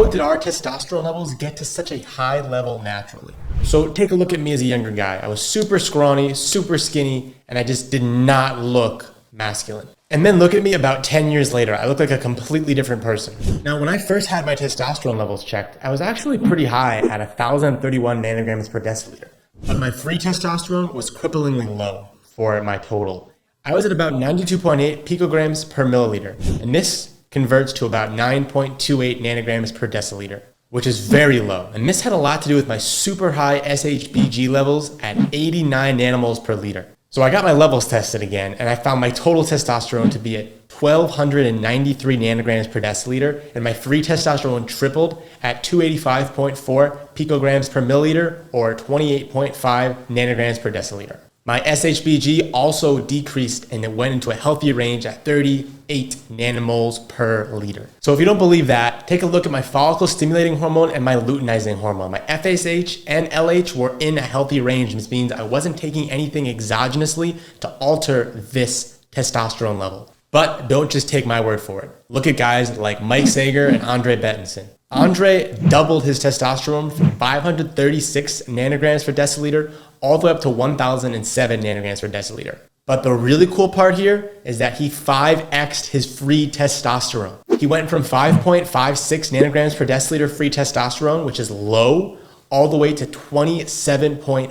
how did our testosterone levels get to such a high level naturally? So take a look at me as a younger guy. I was super scrawny, super skinny, and I just did not look masculine. And then look at me about 10 years later. I look like a completely different person. Now, when I first had my testosterone levels checked, I was actually pretty high at 1,031 nanograms per deciliter. But my free testosterone was cripplingly low for my total. I was at about 92.8 picograms per milliliter, and this converts to about 9.28 nanograms per deciliter, which is very low. And this had a lot to do with my super high SHBG levels at 89 nanomoles per liter. So I got my levels tested again, and I found my total testosterone to be at 1,293 nanograms per deciliter, and my free testosterone tripled at 285.4 picograms per milliliter, or 28.5 nanograms per deciliter. My SHBG also decreased, and it went into a healthy range at 38 nanomoles per liter. So if you don't believe that, take a look at my follicle stimulating hormone and my luteinizing hormone. My FSH and LH were in a healthy range. This means I wasn't taking anything exogenously to alter this testosterone level. But don't just take my word for it. Look at guys like Mike Sager and Andre Bettinson. Andre doubled his testosterone from 536 nanograms per deciliter all the way up to 1,007 nanograms per deciliter. But the really cool part here is that he 5x'd his free testosterone. He went from 5.56 nanograms per deciliter free testosterone, which is low, all the way to 27.5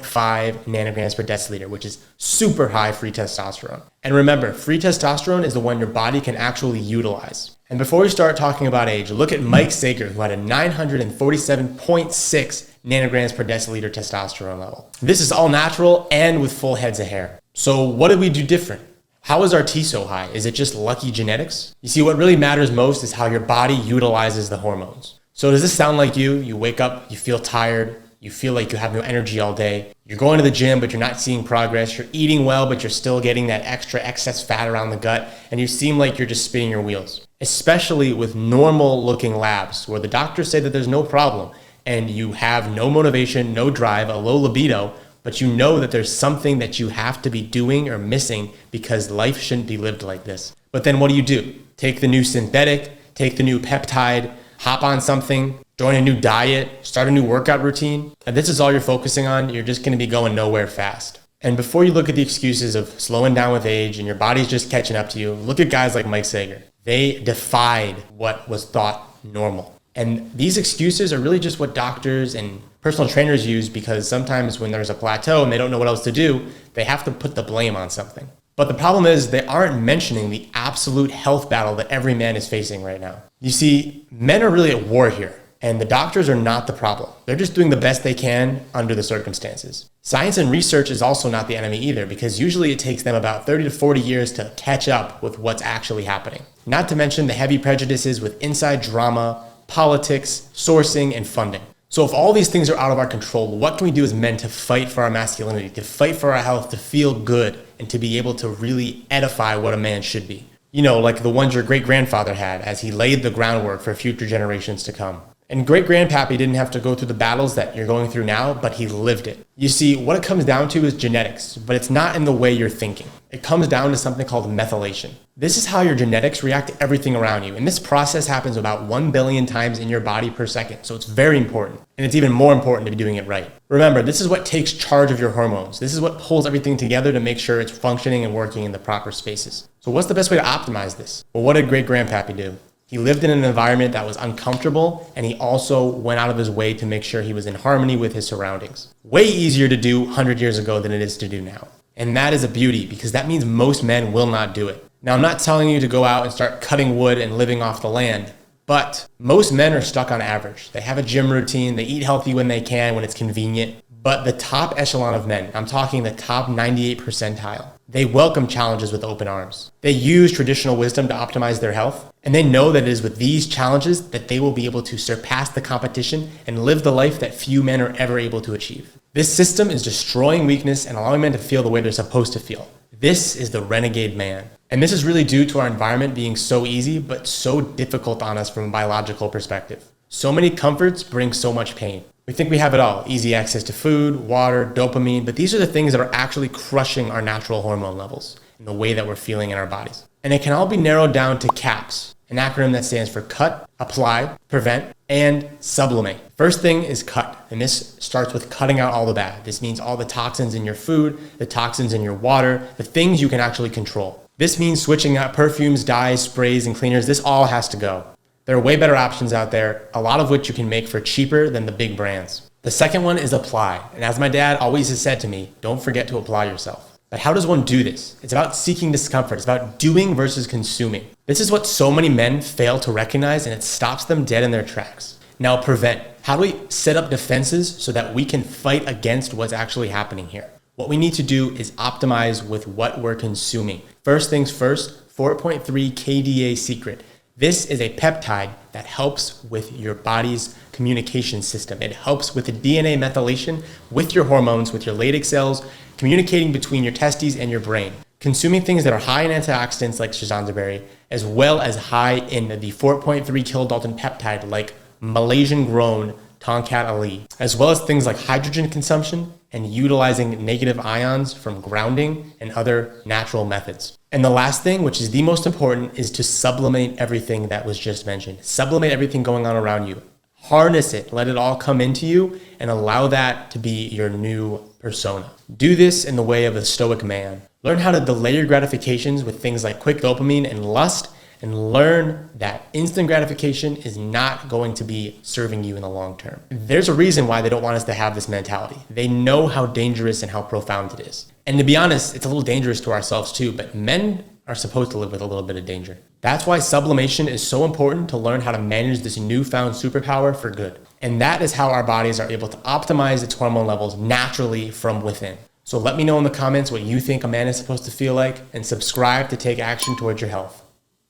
nanograms per deciliter, which is super high free testosterone. And remember, free testosterone is the one your body can actually utilize. And before we start talking about age, look at Mike Sager, who had a 947.6 nanograms per deciliter testosterone level. This is all natural and with full heads of hair. So what did we do different? How is our T so high? Is it just lucky genetics? You see, what really matters most is how your body utilizes the hormones. So does this sound like you? You wake up, you feel tired, you feel like you have no energy all day. You're going to the gym, but you're not seeing progress. You're eating well, but you're still getting that extra excess fat around the gut, and you seem like you're just spinning your wheels. Especially with normal looking labs where the doctors say that there's no problem and you have no motivation, no drive, a low libido, but you know that there's something that you have to be doing or missing because life shouldn't be lived like this. But then what do? Take the new synthetic, take the new peptide, hop on something, join a new diet, start a new workout routine. And this is all you're focusing on, you're just gonna be going nowhere fast. And before you look at the excuses of slowing down with age and your body's just catching up to you, look at guys like Mike Sager. They defied what was thought normal. And these excuses are really just what doctors and personal trainers use because sometimes when there's a plateau and they don't know what else to do, they have to put the blame on something. But the problem is they aren't mentioning the absolute health battle that every man is facing right now. You see, men are really at war here, and the doctors are not the problem. They're just doing the best they can under the circumstances. Science and research is also not the enemy either, because usually it takes them about 30 to 40 years to catch up with what's actually happening. Not to mention the heavy prejudices with inside drama, politics, sourcing, and funding. So if all these things are out of our control, what can we do as men to fight for our masculinity, to fight for our health, to feel good, and to be able to really edify what a man should be? You know, like the ones your great-grandfather had as he laid the groundwork for future generations to come. And great-grandpappy didn't have to go through the battles that you're going through now, but he lived it. You see, what it comes down to is genetics, but it's not in the way you're thinking. It comes down to something called methylation. This is how your genetics react to everything around you. And this process happens about 1 billion times in your body per second. So it's very important. And it's even more important to be doing it right. Remember, this is what takes charge of your hormones. This is what pulls everything together to make sure it's functioning and working in the proper spaces. So what's the best way to optimize this? Well, what did great-grandpappy do? He lived in an environment that was uncomfortable, and he also went out of his way to make sure he was in harmony with his surroundings. Way easier to do 100 years ago than it is to do now. And that is a beauty, because that means most men will not do it. Now, I'm not telling you to go out and start cutting wood and living off the land, but most men are stuck on average. They have a gym routine, they eat healthy when they can, when it's convenient. But the top echelon of men, I'm talking the top 98 percentile, they welcome challenges with open arms. They use traditional wisdom to optimize their health, and they know that it is with these challenges that they will be able to surpass the competition and live the life that few men are ever able to achieve. This system is destroying weakness and allowing men to feel the way they're supposed to feel. This is the renegade man. And this is really due to our environment being so easy, but so difficult on us from a biological perspective. So many comforts bring so much pain. We think we have it all, easy access to food, water, dopamine, but these are the things that are actually crushing our natural hormone levels and the way that we're feeling in our bodies. And it can all be narrowed down to caps. an acronym that stands for cut, apply, prevent, and sublimate. First thing is cut, and this starts with cutting out all the bad. This means all the toxins in your food, the toxins in your water, the things you can actually control. This means switching out perfumes, dyes, sprays, and cleaners. This all has to go. There are way better options out there, a lot of which you can make for cheaper than the big brands. The second one is apply, and as my dad always has said to me, don't forget to apply yourself. But how does one do this? It's about seeking discomfort. It's about doing versus consuming. This is what so many men fail to recognize, and it stops them dead in their tracks. Now, prevent. How do we set up defenses so that we can fight against what's actually happening here? What we need to do is optimize with what we're consuming. First things first, 4.3 KDA secret. This is a peptide that helps with your body's communication system. It helps with the DNA methylation with your hormones, with your Leydig cells, communicating between your testes and your brain. Consuming things that are high in antioxidants like schizandra, as well as high in the 4.3 kilodalton peptide like Malaysian-grown Tongkat Ali, as well as things like hydrogen consumption and utilizing negative ions from grounding and other natural methods. And the last thing, which is the most important, is to sublimate everything that was just mentioned. Sublimate everything going on around you. Harness it, let it all come into you, and allow that to be your new persona. Do this in the way of a stoic man. Learn how to delay your gratifications with things like quick dopamine and lust, and learn that instant gratification is not going to be serving you in the long term. There's a reason why they don't want us to have this mentality. They know how dangerous and how profound it is. And to be honest, it's a little dangerous to ourselves too, but men are supposed to live with a little bit of danger. That's why sublimation is so important, to learn how to manage this newfound superpower for good. And that is how our bodies are able to optimize its hormone levels naturally from within. So let me know in the comments what you think a man is supposed to feel like, and subscribe to take action towards your health.